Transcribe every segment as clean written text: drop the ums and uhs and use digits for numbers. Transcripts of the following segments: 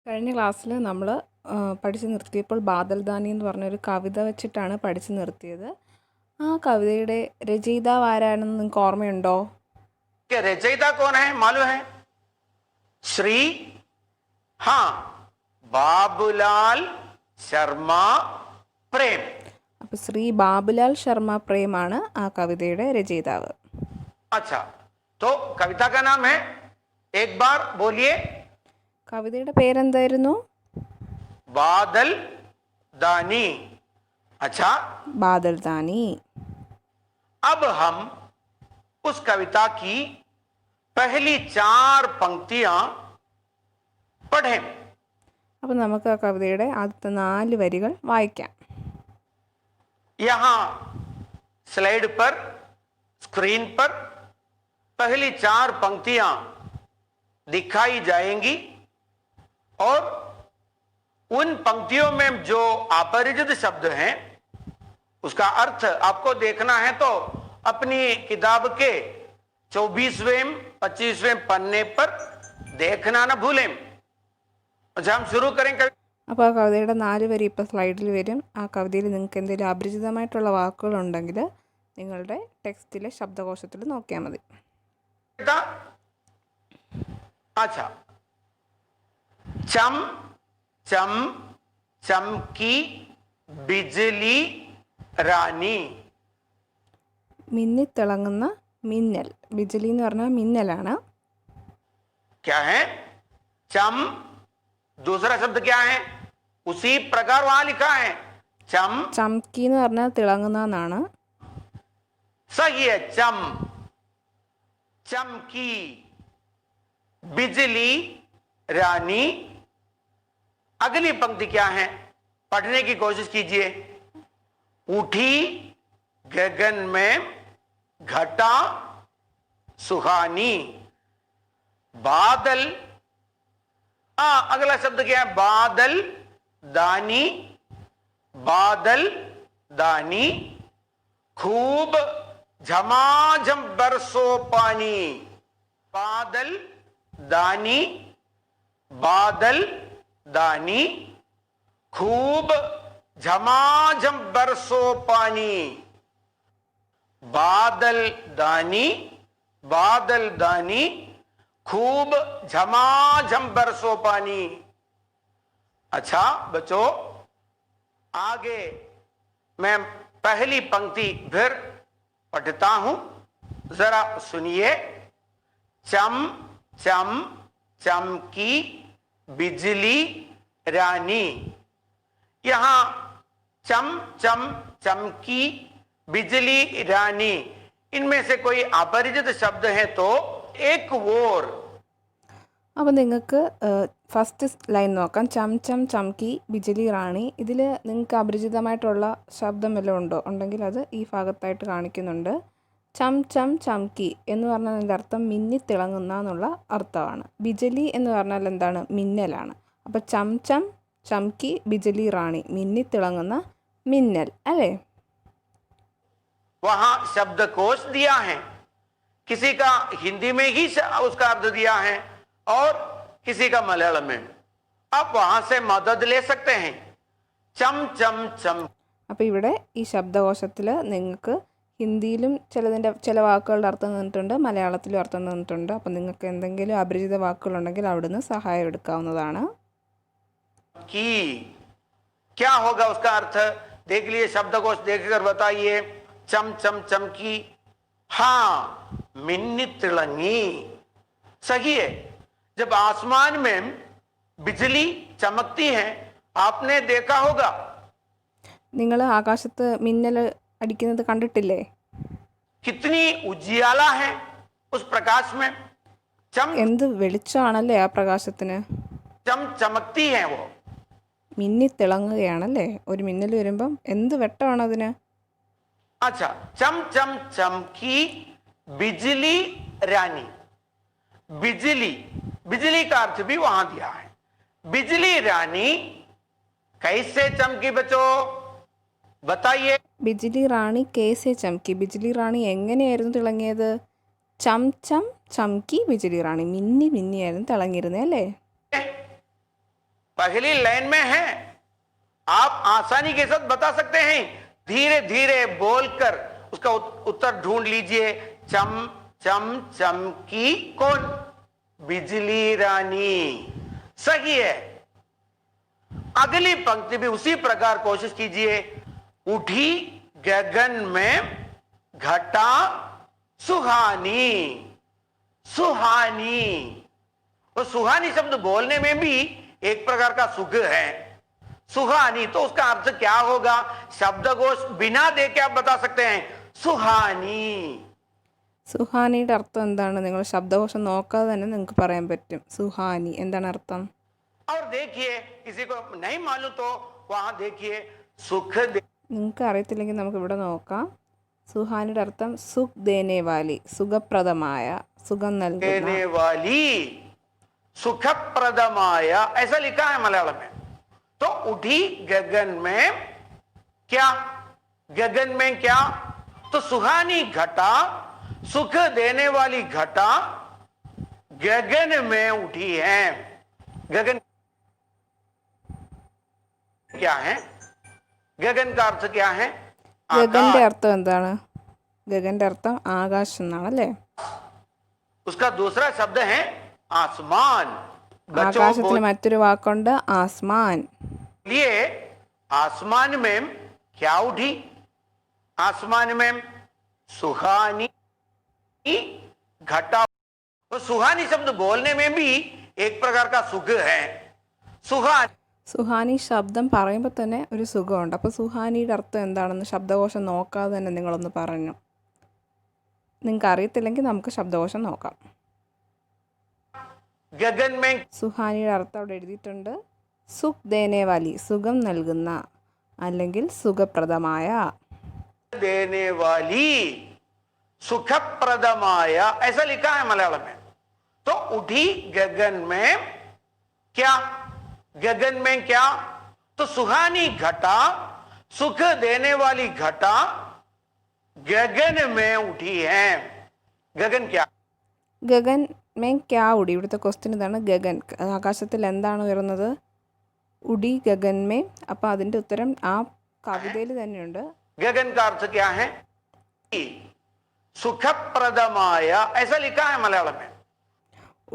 കഴിഞ്ഞ ക്ലാസ്സിൽ നമ്മൾ പഠിച്ചു നിർത്തിയപ്പോൾ ബാദൽദാനി എന്ന് പറഞ്ഞൊരു കവിത വെച്ചിട്ടാണ് പഠിച്ചു നിർത്തിയത്. ആ കവിതയുടെ രചയിതാവ് ആരാണെന്ന് നിങ്ങൾക്ക് ഓർമ്മയുണ്ടോ? रचयिता कौन है मालूम है? श्री हाँ बाबूलाल शर्मा प्रेम. അപ്പോൾ ശ്രീ ബാബുലാൽ ശർമ്മ പ്രേമാണ് ആ കവിതയുടെ രചയിതാവ്. अच्छा तो कविता का नाम है, एक बार बोलिए. കവിതയുടെ പേരെന്തായിരുന്നു? बादल दानी. अच्छा, ബാദൽദാനി. अब हम उस कविता की पहली 4 पंक्तियां पढ़ें. അപ്പോൾ നമുക്ക് ആ കവിതയുടെ ആദ്യത്തെ 4 വരികൾ വായിക്കാം. यहां स्लाइड पर, स्क्रीन पर पहली 4 पंक्तियां दिखाई जाएंगी और उन पंक्तियों में जो अपरिचित शब्द हैं उसका अर्थ आपको देखना है तो अपनी किताब के 24वें 25वें पन्ने पर देखना ना भूलें. अच्छा, हम शुरू करें. അപ്പോൾ ആ കവിതയുടെ 4 വരി ഇപ്പോൾ സ്ലൈഡിൽ വരും. ആ കവിതയിൽ നിങ്ങൾക്ക് എന്തെങ്കിലും അപരിചിതമായിട്ടുള്ള വാക്കുകളുണ്ടെങ്കിൽ നിങ്ങളുടെ ടെക്സ്റ്റിലെ ശബ്ദകോശത്തിൽ നോക്കിയാൽ മതി. अच्छा, चम चम चमकी बिजली रानी. മിന്നിത്തിളങ്ങുന്ന മിന്നൽ. ബിജലി എന്ന് പറഞ്ഞാൽ മിന്നലാണ്. क्या है? चम, दूसरा शब्द क्या है? उसी प्रकार वहां लिखा है चम. ചംകി എന്ന് പറഞ്ഞാൽ തിളങ്ങുന്ന എന്നാണ്. सही है, चम चमकी बिजली रानी. अगली पंक्ति क्या है? पढ़ने की कोशिश कीजिए. उठी गगन में घटा सुहानी. बादल, अगला शब्द क्या है? बादल दानी. बादल दानी. खूब झमाझम बरसो पानी. बादल दानी. बादल दानी. खूब झमाझम बरसो पानी. बादल दानी. बादल दानी. खूब झमाझम बरसो पानी. अच्छा बच्चों, आगे मैं पहली पंक्ति फिर पढ़ता हूं, जरा सुनिए. चम चम चमकी बिजली रानी. यहां चम चम चमकी बिजली रानी, इनमें से कोई अपरिचित शब्द है तो एक और. അപ്പോൾ നിങ്ങൾക്ക് ഫസ്റ്റ് ലൈൻ നോക്കാം. ചം ചം ചംകി ബിജലി റാണി. ഇതിൽ നിങ്ങൾക്ക് അപരിചിതമായിട്ടുള്ള ശബ്ദം വല്ലതും ഉണ്ടോ? ഉണ്ടെങ്കിൽ അത് ഈ ഭാഗത്തായിട്ട് കാണിക്കുന്നുണ്ട്. ചം ചം ചംകി എന്ന് പറഞ്ഞാൽ അതിൻ്റെ അർത്ഥം മിന്നിത്തിളങ്ങുന്ന എന്നുള്ള അർത്ഥമാണ്. ബിജലി എന്ന് പറഞ്ഞാൽ എന്താണ്? മിന്നലാണ്. അപ്പോൾ ചം ചം ചംകി ബിജലി റാണി, മിന്നിത്തിളങ്ങുന്ന മിന്നൽ അല്ലേ? वहां शब्दकोश दिया है, किसी का हिंदी में ही उसका अर्थ दिया है और किसी का मलयालम में. आप वहां से मदद ले सकते हैं. चम चम चम. അപ്പോൾ ഇവിടെ ഈ ശബ്ദകോശത്തിൽ നിങ്ങൾക്ക് ഹിന്ദിയിലും ചില വാക്കുകളുടെ അർത്ഥം തന്നിട്ടുണ്ട്, മലയാളത്തിലും അർത്ഥം തന്നിട്ടുണ്ട്. അപ്പോൾ നിങ്ങൾക്ക് എന്തെങ്കിലും അപരിചിത വാക്കുകളുണ്ടെങ്കിൽ അവിടുന്ന് സഹായം എടുക്കാവുന്നതാണ്. की क्या होगा उसका अर्थ? देख लिए शब्दकोश, देखकर बताइए. चम चम चमकी, हाँ मिन्नी तिलंगी. सही है. जब आसमान में बिजली चमकती है आपने देखा होगा. നിങ്ങൾ ആകാശത്ത് മിന്നൽ അടിക്കുന്നത് കണ്ടിട്ടില്ലേ? कितनी उजियाला है उस प्रकाश में. चम എന്ത് വെളിച്ചമാണല്ലേ ആ പ്രകാശത്തിന്. चम चमकती है वो. മിന്നിത്തിളങ്ങുകയാണല്ലേ. ഒരു മിന്നൽ വരുമ്പം എന്ത് വെട്ടമാണ് അതിന്. अच्छा, चम चम चमकी बिजली रानी. बिजली, बिजली का अर्थ भी वहां दिया है. बिजली रानी कैसे चमकी बच्चों? बताइए. ബിജ്ലി റാണി കേസെ ചംകി. ബിജ്ലി റാണി എങ്ങനെയായിരുന്നു തിളങ്ങിയത്? ചം ചം ചംകി ബിജ്ലി റാണി. മിന്നി മിന്നിയായിരുന്നു തിളങ്ങിയിരുന്നത് അല്ലേ? पहली लाइन में है, आप आसानी के साथ बता सकते हैं, धीरे धीरे बोलकर उसका उत्तर ढूंढ लीजिए। चम चम चमकी कौन? बिजली रानी। सही है। अगली पंक्ति भी उसी प्रकार कोशिश कीजिए। उठी गगन में घटा सुहानी। सुहानी, तो सुहानी शब्द बोलने में भी एक प्रकार का सुख है। सुहानी, तो उसका अर्थ क्या होगा? शब्दकोश बिना देके आप बता सकते हैं, सुहानी। സുഹാനിയുടെ അർത്ഥം എന്താണ്? നിങ്ങൾ ശബ്ദകോശം നോക്കാതെ തന്നെ നിങ്ങൾക്ക് പറയാൻ പറ്റും. സുഹാനി എന്താണ് അർത്ഥം? और देखिए, किसी को नहीं मालूम तो वहां देखिए, सुख നിങ്ങൾക്ക് അറിയത്തില്ലെങ്കിൽ നമുക്ക് ഇവിടെ നോക്കാം. സുഹാനിയുടെ അർത്ഥം സുഖ് ദേനെ വാലി, സുഖപ്രദമായ, സുഖം നൽകുന്ന. देने वाली, सुखप्रदमाय, ऐसा लिखा है मलयालम में। तो उठी गगन में क्या? गगन में क्या? तो सुहानी घटा, सुख देने वाली घटा गगन में उठी है। गगन क्या है? गगन का अर्थ क्या है? ഗഗന്റെ അർത്ഥം എന്താണ്? ഗഗന്റെ അർത്ഥം ആകാശം എന്നാണ് അല്ലേ? उसका दूसरा शब्द है आसमान। बच्चों ആകാശത്തിന് മറ്റൊരു വാക്കുണ്ട് ആസ്മാൻ. लिए आसमान में क्या उठी? आसमान में सुहानी घटा। तो सुहानी शब्द बोलने में भी एक प्रकार का सुख है। सुहानी, സുഹാനി ശബ്ദം പറയുമ്പോൾ തന്നെ ഒരു സുഖമുണ്ട്. അപ്പോൾ സുഹാനിയുടെ അർത്ഥം എന്താണെന്ന് ശബ്ദകോശം നോക്കാതെ തന്നെ നിങ്ങളൊന്ന് പറഞ്ഞു. നിങ്ങൾക്ക് അറിയത്തില്ലെങ്കിൽ നമുക്ക് ശബ്ദകോശം നോക്കാം. गगन में സുഹാനിയുടെ അർത്ഥം അവിടെ എഴുതിയിട്ടുണ്ട്. സുഖ് ദേനെ വാലി, സുഖം നൽകുന്ന അല്ലെങ്കിൽ സുഖപ്രദമായ. देने वाली, सुखप्रदमाय, ऐसा लिखा है मलयालम में। तो उठी गगन में क्या? गगन में क्या? तो सुहानी घटा, सुख देने वाली घटा गगन में उठी है। गगन क्या? ഗഗൻ മേ ക്യാ ഉടി. ഇവിടുത്തെ ക്വസ്റ്റ്യൻ ഇതാണ്. ഗഗൻ, ആകാശത്തിൽ എന്താണ് ഉയർന്നത്? ഉടി ഗഗൻ മേ. അപ്പോൾ അതിൻ്റെ ഉത്തരം ആ കവിതയിൽ തന്നെയുണ്ട്. गगन का अर्थ क्या है? सुखप्रदमाय, ऐसा लिखा है मलयालम में।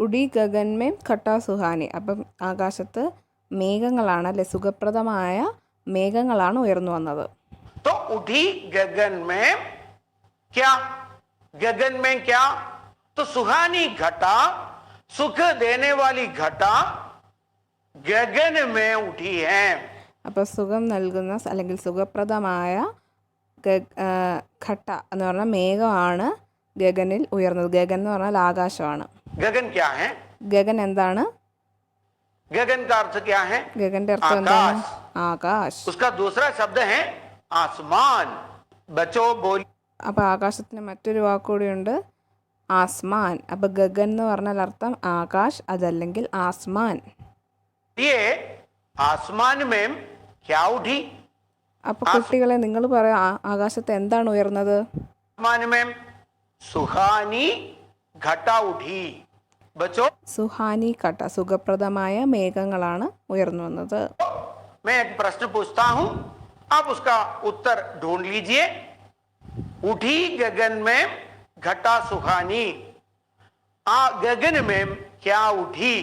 ഉടി ഗഗൻ മേ ഘട്ടാ സുഹാനി. അപ്പം ആകാശത്ത് മേഘങ്ങളാണ് അല്ലെ, സുഖപ്രദമായ മേഘങ്ങളാണ് ഉയർന്നു വന്നത്. तो उठी गगन में क्या? गगन में क्या? तो सुहानी घटा, सुख देने वाली घटा गगन में उठी है। അപ്പോൾ സുഖം നൽകുന്ന അല്ലെങ്കിൽ സുഖപ്രദമായ ഘട്ട എന്ന് പറഞ്ഞാൽ മേഘമാണ് ഗഗനിൽ ഉയർന്നത്. ഗഗൻ എന്ന് പറഞ്ഞാൽ ആകാശമാണ്. गगन क्या है? ഗഗൻ എന്താണ്? गगन का अर्थ क्या है? ഗഗന്റെ അർത്ഥം എന്താണ്? ആകാശ്. उसका दूसरा शब्द है आसमान। बच्चों बोल। അപ്പോൾ ആകാശത്തിന് മറ്റൊരു വാക്കുകൂടിയുണ്ട്, ആസ്മാൻ. അപ്പോൾ ഗഗൻ എന്ന് പറഞ്ഞാൽ അർത്ഥം ആകാശ്, അതല്ലെങ്കിൽ ആസ്മാൻ. ये आसमान में क्या उठी? അപ്പോൾ കുട്ടികളെ നിങ്ങൾ പറയാം, ആകാശത്ത് എന്താണ് ഉയർന്നത്? आसमान में सुहानी घटा उठी। बच्चों, സുഹാനി ഘട്ട, സുഖപ്രദമായ മേഘങ്ങളാണ് ഉയർന്നു വന്നത്. मैं एक प्रश्न पूछता हूं, आप उसका उत्तर ढूंढ लीजिए। उठी गगन में घटा सुहानी, गगन में क्या उठी?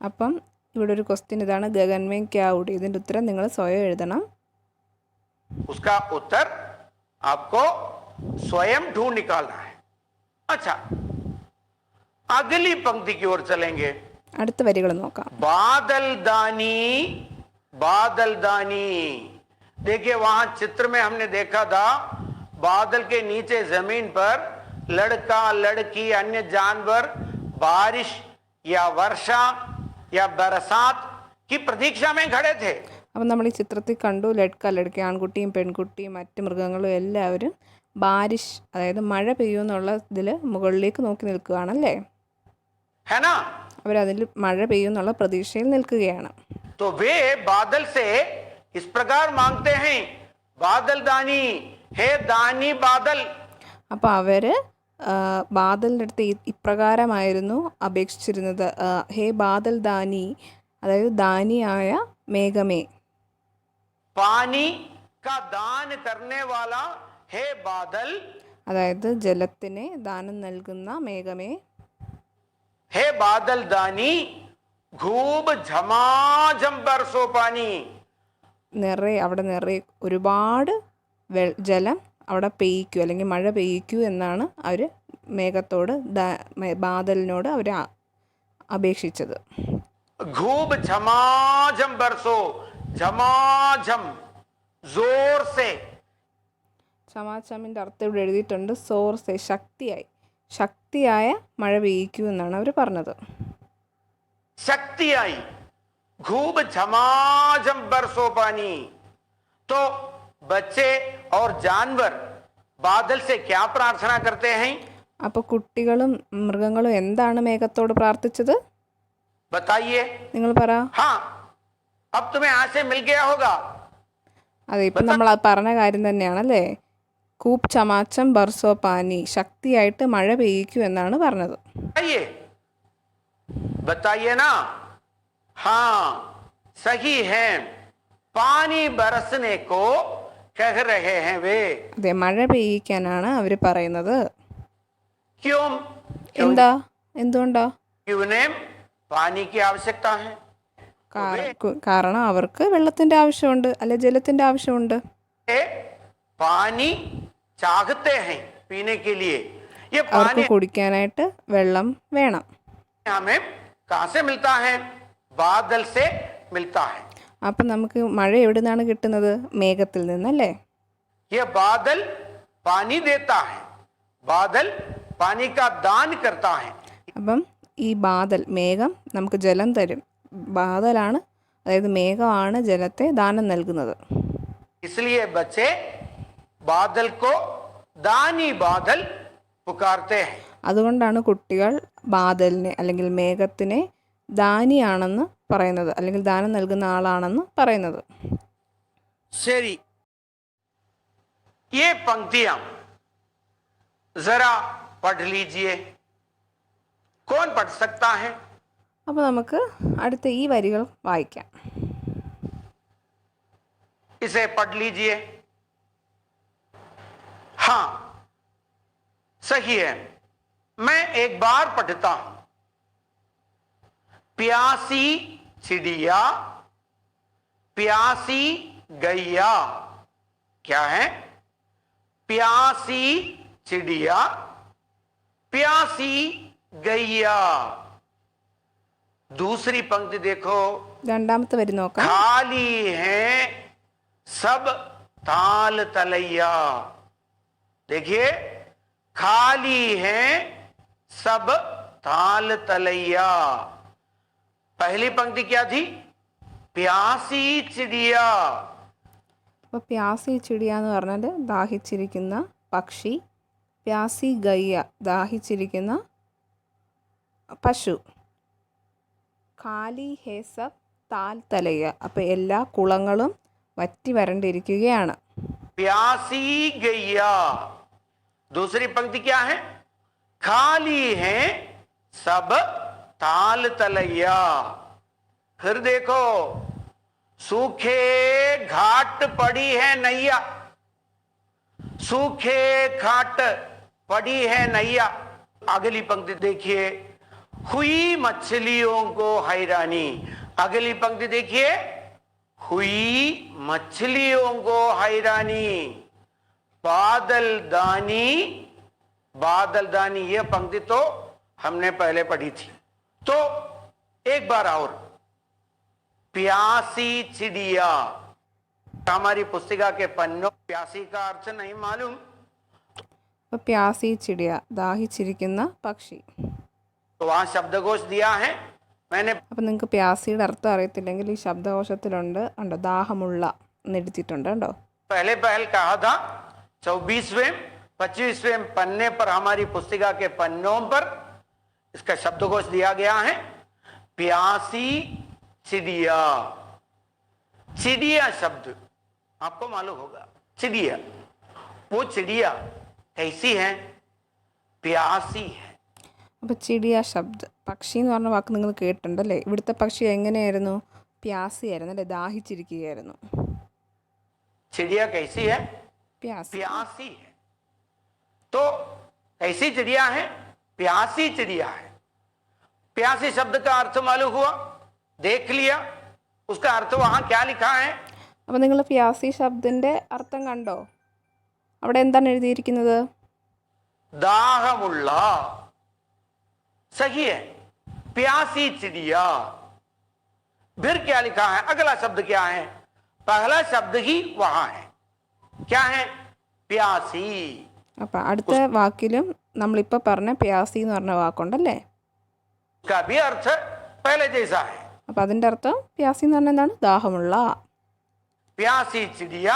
അപ്പം ഇവിടെ ഒരു ക്വസ്റ്റ്യൻ ഇതാണ്, ഗഗൻമേ ക്യാ ഉടി. ഇതിൻ്റെ ഉത്തരം നിങ്ങൾ സ്വയം എഴുതണം. उसका उत्तर आपको स्वयं ढूंढ निकालना है। अच्छा, अगली पंक्ति की ओर चलेंगे। അടുത്ത വരികൾ നോക്കാം. बादल दानी, बादल दानी। देखिए, वहां चित्र में हमने देखा था, बादल के नीचे जमीन पर लड़का लड़की अन्य जानवर बारिश या वर्षा या बरसात की प्रतीक्षा में खड़े थे। അപ്പം നമ്മൾ ഈ ചിത്രത്തിൽ കണ്ടു, ലഡ്ക ലഡ്ക, ആൺകുട്ടിയും പെൺകുട്ടിയും മറ്റ് മൃഗങ്ങളും എല്ലാവരും ബാരിഷ്, അതായത് മഴ പെയ്യുമെന്നുള്ള ഇതിൽ മുകളിലേക്ക് നോക്കി നിൽക്കുകയാണല്ലേ. है ना? അവരതിൽ മഴ പെയ്യുമെന്നുള്ള പ്രതീക്ഷയിൽ നിൽക്കുകയാണ്. तो वे बादल से इस प्रकार मांगते हैं, बादल दानी, हे दानी बादल। അപ്പോൾ അവർ ബാദലിൻ്റെ അടുത്ത് ഇപ്രകാരമായിരുന്നു അപേക്ഷിച്ചിരുന്നത്, ഹേ ബാദൽ ദാനി, അതായത് ദാനിയായ മേഘമേ. पानी का दान करने वाला है बादल, അതായത് ജലത്തിന് ദാനം നൽകുന്ന മേഘമേ. हे बादल दानी खूब झमाझम बरसो पानी. അവിടെ നിറയെ ഒരുപാട് ജലം അവിടെ പെയ്യിക്കൂ അല്ലെങ്കിൽ മഴ പെയ്യിക്കൂ എന്നാണ് അവർ മേഘത്തോട് ബാദലിനോട് അവർ അപേക്ഷിച്ചത്. खूब झमाझम बरसो, झमाझम जोर से. ചമാചമിൻ്റെ അർത്ഥം ഇവിടെ എഴുതിയിട്ടുണ്ട്. സോർസെ ശക്തിയായ മഴ പെയ്യിക്കൂ എന്നാണ് അവർ പറഞ്ഞത്. शक्तियाई खूब झमाझम बरसो पानी. तो बच्चे और जानवर बादल से क्या प्रार्थना करते हैं? അപ്പോൾ കുട്ടികളും മൃഗങ്ങളും എന്താണ് മേഘത്തോട് പ്രാർത്ഥിച്ചത്? बताइए. നിങ്ങൾ പറ. हाँ, अब तुम्हें आज से मिल गया होगा. അതെ, ഇപ്പം നമ്മൾ അത് പറഞ്ഞ കാര്യം തന്നെയാണല്ലേ. കൂപ് ചമാച്ചം ബർസോ പാനി, ശക്തിയായിട്ട് മഴ പെയ്യിക്കൂ എന്നാണ് പറഞ്ഞത്. बताइए ना. हाँ, सही है. पानी बरसने को कह रहे हैं वे. അതെ, മഴ പെയ്യിക്കാനാണ് അവർ പറയുന്നത്. क्यों? എന്തുകൊണ്ടാ? उन्हें पानी की आवश्यकता है. കാരണം അവർക്ക് വെള്ളത്തിന്റെ ആവശ്യമുണ്ട്, അല്ലെ ജലത്തിന്റെ ആവശ്യമുണ്ട്. पानी चाहते हैं पीने के लिए. ये അവർക്ക് पानी കുടിക്കാനായിട്ട് വെള്ളം വേണം. हमें कहाँ से मिलता है? बादल से मिलता है. അപ്പം നമുക്ക് മഴ എവിടെ നിന്നാണ് കിട്ടുന്നത്? മേഘത്തിൽ നിന്നല്ലേ. ये बादल पानी देता है. बादल पानी का दान करता है. അപ്പം ഈ മേഘം നമുക്ക് ജലം തരും. ബാദലാണ്, അതായത് മേഘമാണ് ജലത്തെ ദാനം നൽകുന്നത്. इसलिए बच्चे बादल को दानी बादल पुकारते हैं. അതുകൊണ്ടാണ് കുട്ടികൾ ബാദലിനെ അല്ലെങ്കിൽ മേഘത്തിനെ ദാനിയാണെന്ന് പറയുന്നത്, അല്ലെങ്കിൽ ദാനം നൽകുന്ന ആളാണെന്ന് പറയുന്നത്. ശരി, ये पंक्तियां जरा पढ़ लीजिए. कौन पढ़ सकता है? അപ്പോൾ നമുക്ക് അടുത്ത ഈ വരികൾ വായിക്കാം. इसे पढ़ लीजिए. हाँ, सही है. मैं एक बार पढ़ता हूं. प्यासी चिड़िया, प्यासी गैया. क्या है? प्यासी चिड़िया, प्यासी गैया. दूसरी पंक्ति देखो. രണ്ടാമത്തെ വരി നോക്കാം. खाली है सब ताल तलैया. देखिए, खाली है सब ताल तलैया. पहली पंक्ति क्या थी? प्यासी चिड़िया. അപ്പോൾ പ്യാസി ചിടിയ എന്ന് പറഞ്ഞാൽ ദാഹിച്ചിരിക്കുന്ന പക്ഷി, പ്യാസി ഗയ്യ ദാഹിച്ചിരിക്കുന്ന പശു, ഖാലി ഹേ സബ് താൽ തലയ്യ അപ്പോൾ എല്ലാ കുളങ്ങളും വറ്റി വരണ്ടിരിക്കുകയാണ്. प्यासी गैया. दूसरी पंक्ति क्या है? खाली है सब ताल तलैया. फिर देखो, सूखे घाट पड़ी है नैया. सूखे घाट पड़ी है नैया. अगली पंक्ति देखिए. हुई मछलियों को हैरानी. अगली पंक्ति देखिए. हुई मछलियों को हैरानी. बादल दानी, बादल दानी. यह पंक्ति तो हमने पहले पढ़ी थी. तो एक बार और. प्यासी चिड़िया. हमारी पुस्तिका के पन्नों प्यासी का अर्थ नहीं मालूम. അപ്പോൾ പ്യാസി ചിടിയ ദാഹിച്ചിരിക്കുന്ന പക്ഷി. तो वहां शब्दकोश दिया है. मैंने അപ്പം നിങ്ങൾക്ക് പ്യാസിയുടെ അർത്ഥം അറിയത്തില്ലെങ്കിൽ ഈ ശബ്ദകോശത്തിലുണ്ട്, ഉണ്ടോ, ദാഹമുള്ള എന്നെടുത്തിട്ടുണ്ട് കേട്ടോ. पहले कहा था 24वें 25वें पन्ने पर, हमारी पुस्तिका के पन्नों पर इसका शब्दकोश दिया गया है. प्यासी चिड़िया. चिड़िया शब्द आपको मालूम होगा. चिड़िया, वो चिड़िया कैसी है? प्यासी है. അപ്പോൾ ചിടിയ ശബ്ദ്, പക്ഷി എന്ന് പറഞ്ഞ വാക്ക് നിങ്ങൾ കേട്ടിട്ടുണ്ടല്ലേ. ഇവിടുത്തെ പക്ഷി എങ്ങനെയായിരുന്നു? പ്യാസിയായിരുന്നു അല്ലേ, ദാഹിച്ചിരിക്കുകയായിരുന്നു. चिड़िया कैसी है? പ്യാസി. प्यासी है। तो कैसी चिड़िया है? प्यासी चिड़िया है। प्यासी शब्द का अर्थ मालूम हुआ, देख लिया, उसका अर्थ वहां क्या लिखा है? അപ്പോൾ നിങ്ങൾ പ്യാസി ശബ്ദിൻ്റെ അർത്ഥം കണ്ടോ? അവിടെ എന്താണ് എഴുതിയിരിക്കുന്നത്? दाहमुल्ला। सही है, प्यासी चिड़िया। फिर क्या लिखा है? अगला शब्द क्या है? पहला शब्द ही वहां है, क्या है? प्यासी। അപ്പം അടുത്ത വാക്കിലും നമ്മളിപ്പോൾ പറഞ്ഞ പ്യാസി എന്ന് പറഞ്ഞ വാക്കുണ്ടല്ലേ. का भी अर्थ पहले जैसा है। അപ്പം അതിൻ്റെ അർത്ഥം പ്യാസി എന്ന് പറഞ്ഞാൽ എന്താണ്? ദാഹമുള്ള. प्यासी चिड़िया,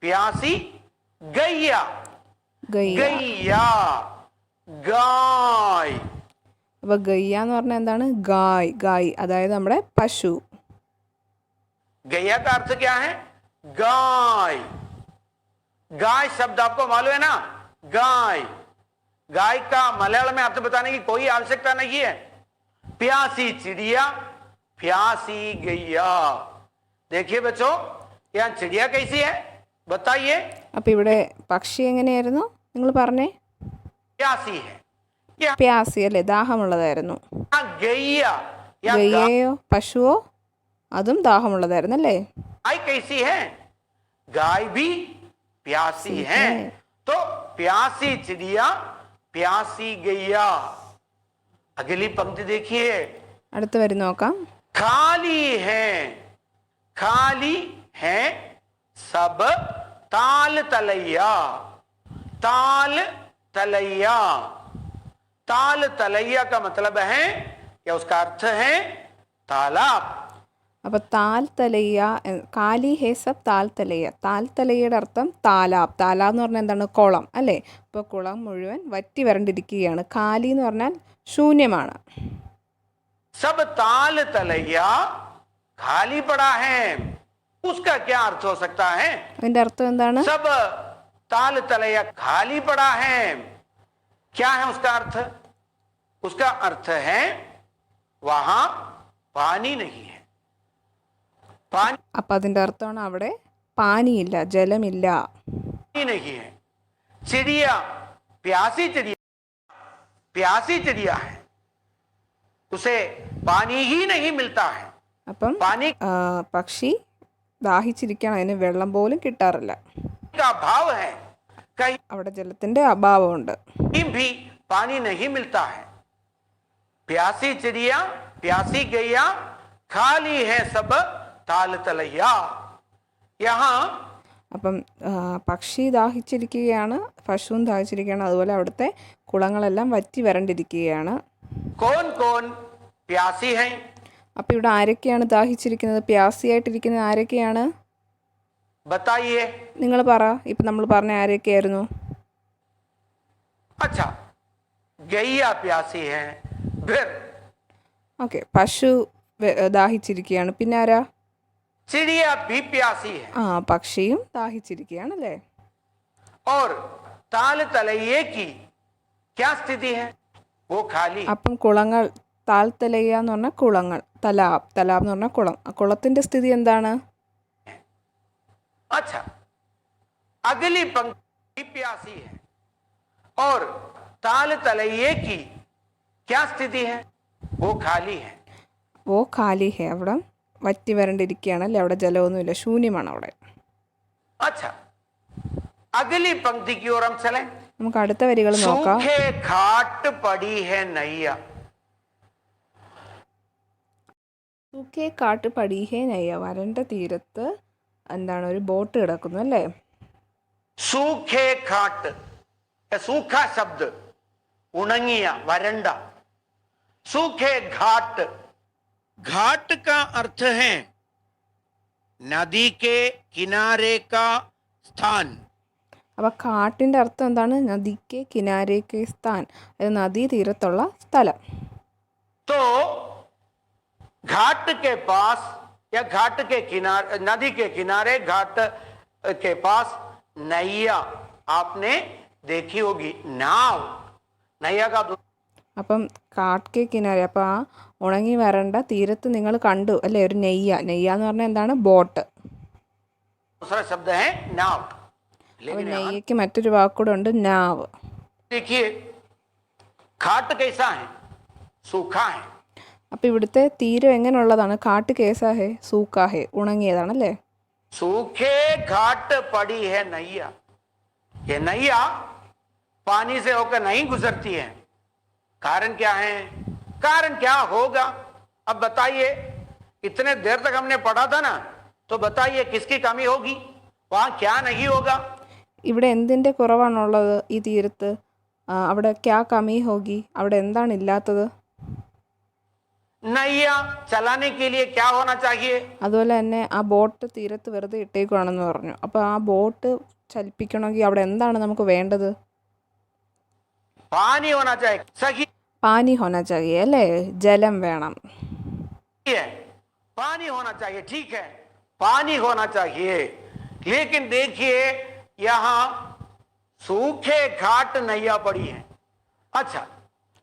प्यासी गैया। ഗയ്യ. गैया, गाय। അപ്പോൾ ഗയ്യ എന്ന് പറഞ്ഞാൽ എന്താണ്? ഗായ്. ഗായ് അതായത് നമ്മുടെ പശു. गैया का अर्थ क्या है? गाय। गाय शब्द आपको मालूम है ना? गाय। गाय का मलयालम में अर्थ बताने की कोई आवश्यकता नहीं है। प्यासी चिड़िया, प्यासी गैया। देखिए बच्चों, यहाँ चिड़िया कैसी है बताइए? അപ്പോൾ ഇവിടെ പക്ഷി എങ്ങനെയായിരുന്നു നിങ്ങൾ പറഞ്ഞേ? प्यासी है। यहाँ പ്യാസി അല്ലേ, ദാഹമുള്ളതായിരുന്നു. गैया या गाय ഗയ്യയോ പശുവോ അതും ദാഹമുള്ളതായിരുന്നു അല്ലേ. कैसी है? गाय भी प्यासी है। तो प्यासी चिड़िया, प्यासी गैया। अगली पंक्ति देखिए, അടുത്ത് വരി നോക്കാം. खाली है। खाली है सब ताल तलैया। ताल तलैया। ताल तलैया का मतलब है या उसका अर्थ है तालाब। അപ്പോൾ താൽ തലയ്യ, കാലി ഹേ സബ് താൽ തലയ്യ. താൽ തലയ്യയുടെ അർത്ഥം താലാബ്. താലാബ് എന്ന് പറഞ്ഞാൽ എന്താണ്? കുളം അല്ലേ. ഇപ്പോൾ കുളം മുഴുവൻ വറ്റി വരണ്ടിരിക്കുകയാണ്. കാലി എന്ന് പറഞ്ഞാൽ ശൂന്യമാണ്. सब ताल तलैया खाली पड़ा है। उसका क्या अर्थ हो सकता है? അതിൻ്റെ അർത്ഥം എന്താണ്? सब ताल तलैया खाली पड़ा है, क्या है उसका अर्थ? उसका अर्थ है वहां पानी नहीं है। पानी അപ്പം അതിൻ്റെ അർത്ഥമാണ് അവിടെ പാനിയില്ല, ജലമില്ല. नहीं है। चिड़िया, प्यासी चिड़िया, प्यासी चिड़िया है, उसे पानी ही नहीं मिलता है। അപ്പം पानी പക്ഷി ദാഹിച്ചിരിക്കുകയാണ്, അതിന് വെള്ളം പോലും കിട്ടാറില്ല. का भाव है, कहीं അവിടെ ജലത്തിൻ്റെ അഭാവമുണ്ട്. भी पानी नहीं मिलता है। प्यासी चिड़िया, प्यासी गैया, खाली है सब ताल तलैया। यहाँ അപ്പം പക്ഷി ദാഹിച്ചിരിക്കുകയാണ്, പശുവും ദാഹിച്ചിരിക്കുകയാണ്, അതുപോലെ അവിടുത്തെ കുളങ്ങളെല്ലാം വറ്റി വരണ്ടിരിക്കുകയാണ്. कौन कौन प्यासी हैं? അപ്പം ഇവിടെ ആരൊക്കെയാണ് ദാഹിച്ചിരിക്കുന്നത്? പ്യാസിയായിട്ടിരിക്കുന്നത് ആരൊക്കെയാണ്? बताइए। നിങ്ങൾ പറ. ഇപ്പം നമ്മൾ പറഞ്ഞ ആരൊക്കെയായിരുന്നു? अच्छा, गैया प्यासी है, फिर ഓക്കെ, പശു ദാഹിച്ചിരിക്കുകയാണ്. പിന്നെ ആരാ? चिड़िया भी प्यासी है, പക്ഷിയും ദാഹിച്ചിരിക്കുകയാണ് അല്ലേ. और ताल तलैये की क्या स्थिति है? वो खाली। അപ്പം കുളങ്ങൾ, താൽത്തലയ്യ എന്ന് പറഞ്ഞാൽ കുളങ്ങൾ, തലാബ്, തലാബ് എന്ന് പറഞ്ഞാൽ കുളം. ആ കുളത്തിൻ്റെ സ്ഥിതി എന്താണ്? अच्छा, अगली पंक्ति प्यासी है और ताल तलैये की क्या स्थिति है? वो खाली है। ഓ ഖാലി ഹേ, അവിടെ വറ്റി വരണ്ടിരിക്കുകയാണ് അല്ലേ, അവിടെ ജലമൊന്നുമില്ല, ശൂന്യമാണ് അവിടെ. अच्छा, अगली पंक्ति की ओर हम चलें। നമുക്ക് അടുത്ത വരികൾ നോക്കാം. सूखे घाट पड़ी है नैया। സൂഖേ കാട്ട് പടീഹേ നയ്യ, വരണ്ട തീരത്ത് എന്താണ് ഒരു ബോട്ട് കിടക്കുന്നു അല്ലേ. सूखे घाट, सूखा शब्द, उणंगिया, वरंडा। सूखे घाट, घाट का अर्थ है नदी के किनारे का स्थान। അപ്പോൾ കാട്ടിൻ്റെ അർത്ഥം എന്താണ്? നദിക്ക് കിനാരേക്ക് സ്ഥാൻ, അത് നദീ തീരത്തുള്ള സ്ഥലം. तो घाट के पास या घाट के किनारे, नदी के किनारे घाट के पास नैया आपने देखी होगी, नाव। नैया का അപ്പം കാട്ട് കെ കിനാരെ, അപ്പോൾ ആ ഉണങ്ങി വരണ്ട തീരത്ത് നിങ്ങൾ കണ്ടു അല്ലേ ഒരു നെയ്യ എന്ന് പറഞ്ഞാൽ എന്താണ്? ബോട്ട്. दूसरा शब्द है नाव। അപ്പം लेकिन यहाँ നെയ്യയ്ക്ക് മറ്റൊരു വാക്കൂടെ ഉണ്ട്, നാവ്. देखिए घाट कैसा है? सूखा है। അപ്പം ഇവിടുത്തെ തീരം എങ്ങനെയുള്ളതാണ്? കാട്ട് കേസാഹേ സൂക്കാഹേ, ഉണങ്ങിയതാണല്ലേ. सूखे घाट पड़ी है नैया। ये नैया पानी से होकर नहीं गुजरती है। कारण क्या है? कारण क्या होगा? अब बताइए, इतने देर तक हमने पढ़ा था ना, तो बताइए किसकी कमी होगी? वहां क्या नहीं होगा? ഇവിടെ എന്തിൻ്റെ കുറവാണുള്ളത് ഈ തീരത്ത്? അവിടെ ക്യാ കമി ഹോഗി, അവിടെ എന്താണ് ഇല്ലാത്തത്? नैया चलाने के लिए क्या होना चाहिए? അതുപോലെ തന്നെ ആ ബോട്ട് തീരത്ത് വെറുതെ ഇട്ടേക്കുവാണെന്ന് പറഞ്ഞു. അപ്പോൾ ആ ബോട്ട് ചലിപ്പിക്കണമെങ്കിൽ അവിടെ എന്താണ് നമുക്ക് വേണ്ടത്? पानी होना चाहिए। सही പാനി ഹോന ചാഹിയെ അല്ലേ, ജലം വേണം. है, पानी होना चाहिए, ठीक है, पानी होना चाहिए। लेकिन देखिए यहां सूखे घाट नैया पड़ी है। अच्छा,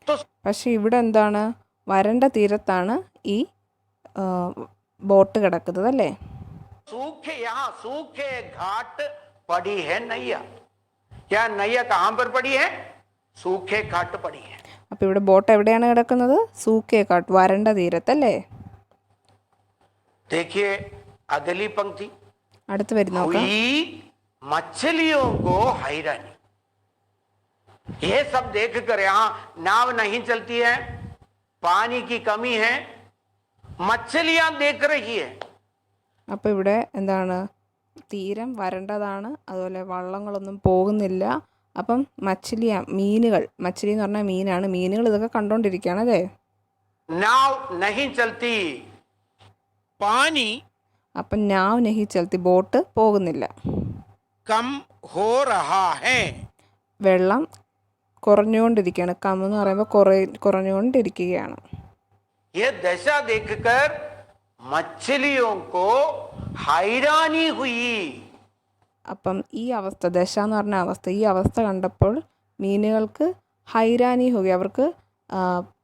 तो പക്ഷേ ഇവിടെ എന്താണ്? വരണ്ട തീരത്താണ് ഈ ബോട്ട് കിടക്കുന്നത് അല്ലേ. यहाँ सूखे घाट पड़ी है नैया। या नैया कहां पर पड़ी है? सूखे घाट पड़ी है। അപ്പോൾ ഇവിടെ ബോട്ട് എവിടെയാണ് കിടക്കുന്നത്? സൂക്കേ കാട്ട്, വരണ്ട തീരത്തല്ലേ. देखिए अगली पंक्ति, അടുത്ത് വരുന്ന നോക്കാം. हुई मछलियों को हैरानी। ये सब देखकर यहां नाव नहीं चलती है, पानी की कमी है, मछलियां देख रही है। അപ്പോൾ ഇവിടെ എന്താണ്? തീരം വരണ്ടതാണ്, അതുപോലെ വള്ളങ്ങളൊന്നും പോകുന്നില്ല. അപ്പം മച്ചിലിയ, മീനുകൾ, മച്ചിലി എന്ന് പറഞ്ഞാൽ മീനാണ്, മീനുകൾ ഇതൊക്കെ കണ്ടോണ്ടിരിക്കുകയാണ് അല്ലേ. नाव नहीं चलती, पानी അപ്പം നാവ് നഹി ചലത്തി, ബോട്ട് പോകുന്നില്ല. कम हो रहा है। വെള്ളം കുറഞ്ഞുകൊണ്ടിരിക്കുകയാണ്. കം എന്ന് പറയുമ്പോൾ കുറഞ്ഞുകൊണ്ടിരിക്കുകയാണ്. ये दशा देखकर मछलियों को हैरानी हुई। അപ്പം ഈ അവസ്ഥ, ദശ എന്ന് പറഞ്ഞ അവസ്ഥ, ഈ അവസ്ഥ കണ്ടപ്പോൾ മീനുകൾക്ക് ഹൈരാനി ഹോഗി, അവർക്ക്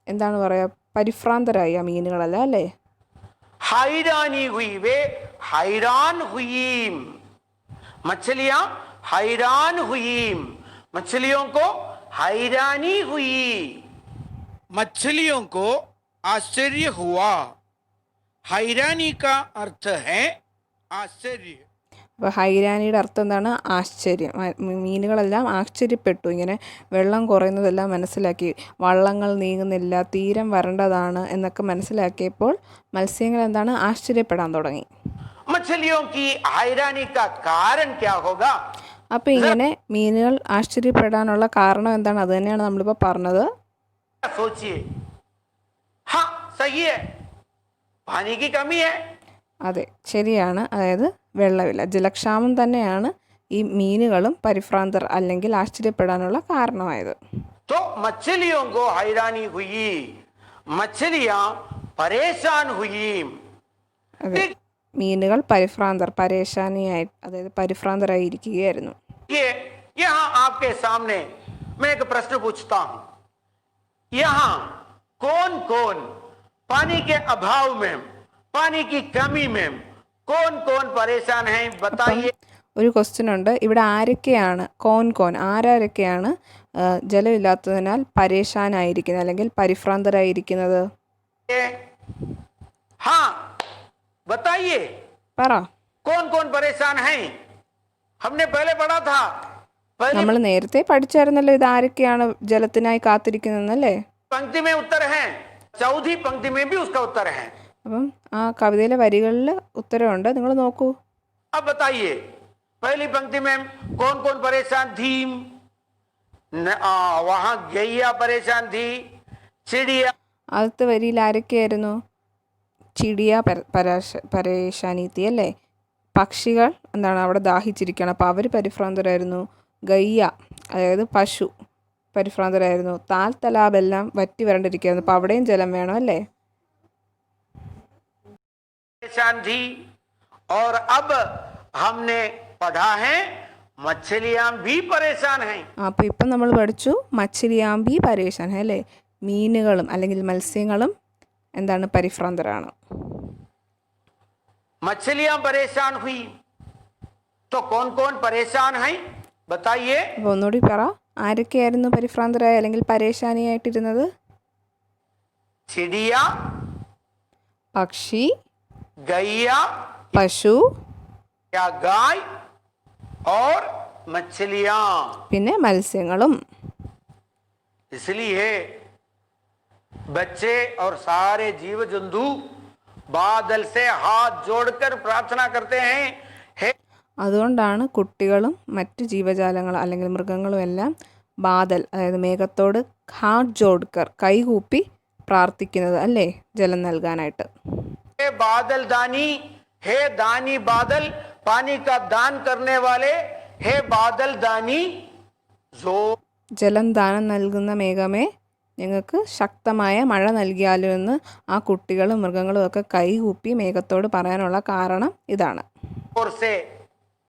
എന്താണ് പറയുക, പരിഭ്രാന്തരായി ആ മീനുകളല്ല അല്ലേ. हैरानी हुई, वे हैरान हुई, मछलियां हैरान हुई, मछलियों को हैरानी हुई, मछलियों को आश्चर्य हुआ। हैरानी का अर्थ है आश्चर्य। അപ്പോൾ ഹൈരാനിയുടെ അർത്ഥം എന്താണ്? ആശ്ചര്യം. മീനുകളെല്ലാം ആശ്ചര്യപ്പെട്ടു, ഇങ്ങനെ വെള്ളം കുറയുന്നതെല്ലാം മനസ്സിലാക്കി, വള്ളങ്ങൾ നീങ്ങുന്നില്ല, തീരം വരണ്ടതാണ് എന്നൊക്കെ മനസ്സിലാക്കിയപ്പോൾ മത്സ്യങ്ങൾ എന്താണ്? ആശ്ചര്യപ്പെടാൻ തുടങ്ങി. मछलियों की हैरानी का कारण क्या होगा? അപ്പോൾ ഇങ്ങനെ മീനുകൾ ആശ്ചര്യപ്പെടാനുള്ള കാരണം എന്താണ്? അത് തന്നെയാണ് നമ്മളിപ്പോൾ പറഞ്ഞത്. सोचिए, हाँ सही है, पानी की कमी है। അതെ, ശരിയാണ്. അതായത് വെള്ളമില്ല, ജലക്ഷാമം തന്നെയാണ് ഈ മീനുകളും പരിഭ്രാന്തർ അല്ലെങ്കിൽ ആശ്ചര്യപ്പെടാനുള്ള കാരണമായത്. तो मछलियों को हैरानी हुई, मछलियां परेशान हुई। അതെ, മീനുകൾ പരിഭ്രാന്തർ, പരേശാനിയായി, അതായത് പരിഭ്രാന്തരായി ഇരിക്കുകയായിരുന്നു. ये यहाँ आपके सामने मैं एक प्रश्न पूछता हूं, यहाँ कौन कौन पानी के अभाव में, पानी की कमी में कौन कौन परेशान है? बताइए। ഒരു ക്വസ്റ്റ്യൻ ഉണ്ട്. ഇവിടെ ആരൊക്കെയാണ്, ആരൊക്കെയാണ് ജലമില്ലാത്തതിനാൽ പരേശാനായിരിക്കുന്നത് അല്ലെങ്കിൽ പരിഭ്രാന്തരായിരിക്കുന്നത്? हाँ बताइए, പറ. कौन कौन परेशान है? हमने पहले पढ़ा था, നമ്മൾ നേരത്തെ പഠിച്ചായിരുന്നല്ലോ ഇത് ആരൊക്കെയാണ് ജലത്തിനായി കാത്തിരിക്കുന്നതെന്നല്ലേ. पंक्ति में उत्तर है, चौथी पंक्ति में भी उसका उत्तर है। അപ്പം ആ കവിതയിലെ വരികളിൽ ഉത്തരവുണ്ട്, നിങ്ങൾ നോക്കൂ. अब बताइए, पहली पंक्ति में कौन कौन परेशान थी? वहां गैया परेशान थी, चिड़िया। ആദ്യത്തെ വരിയിൽ ആരൊക്കെയായിരുന്നു? ചിടിയ പരേശാനീത്തി അല്ലേ. പക്ഷികൾ എന്താണ് അവിടെ ദാഹിച്ചിരിക്കണം, അപ്പോൾ അവർ പരിഭ്രാന്തരായിരുന്നു. ഗയ്യ അതായത് പശു പരിഭ്രാന്തരായിരുന്നു. താൽ തലാബെല്ലാം വറ്റി വരണ്ടിരിക്കുകയായിരുന്നു, അപ്പോൾ അവിടെയും ജലം വേണം അല്ലേ. परेशान थी। और अब हमने पढ़ा है मछलियां भी परेशान हैं। അപ്പോൾ ഇപ്പം നമ്മൾ പഠിച്ചു മച്ചിലിയാമ്പി പരേശാൻ അല്ലേ, മീനുകളും അല്ലെങ്കിൽ മത്സ്യങ്ങളും എന്താണ് പരിഭ്രാന്തരാണ്. मछलियां परेशान हुई तो कौन कौन परेशान हैं बताइए. അപ്പോൾ ഒന്നുകൂടി പറ, ആരൊക്കെയായിരുന്നു പരിഭ്രാന്തരായ അല്ലെങ്കിൽ പരേശാനിയായിട്ടിരുന്നത്? चिड़िया, പക്ഷി, गैया പശു, या गाय और मछलियां. പിന്നെ മത്സ്യങ്ങളും. इसलिए बच्चे और सारे जीव जंतु बादल से हाथ जोड़कर प्रार्थना करते हैं, हे അതുകൊണ്ടാണ് കുട്ടികളും മറ്റ് ജീവജാലങ്ങളും അല്ലെങ്കിൽ മൃഗങ്ങളും എല്ലാം ബാദൽ അതായത് മേഘത്തോട് ഹാത്ത് ജോഡ്കർ കൈകൂപ്പി പ്രാർത്ഥിക്കുന്നത് അല്ലേ, ജലം നൽകാനായിട്ട്. हे बादल दानी, हे दानी बादल, पानी का दान करने वाले, हे बादल दानी जो. ജലം ദാനം നൽകുന്ന മേഘമേ, ഞങ്ങൾക്ക് ശക്തമായ മഴ നൽകിയാലോ എന്ന് ആ കുട്ടികളും മൃഗങ്ങളും ഒക്കെ കൈകൂപ്പി മേഘത്തോട് പറയാനുള്ള കാരണം ഇതാണ്. और से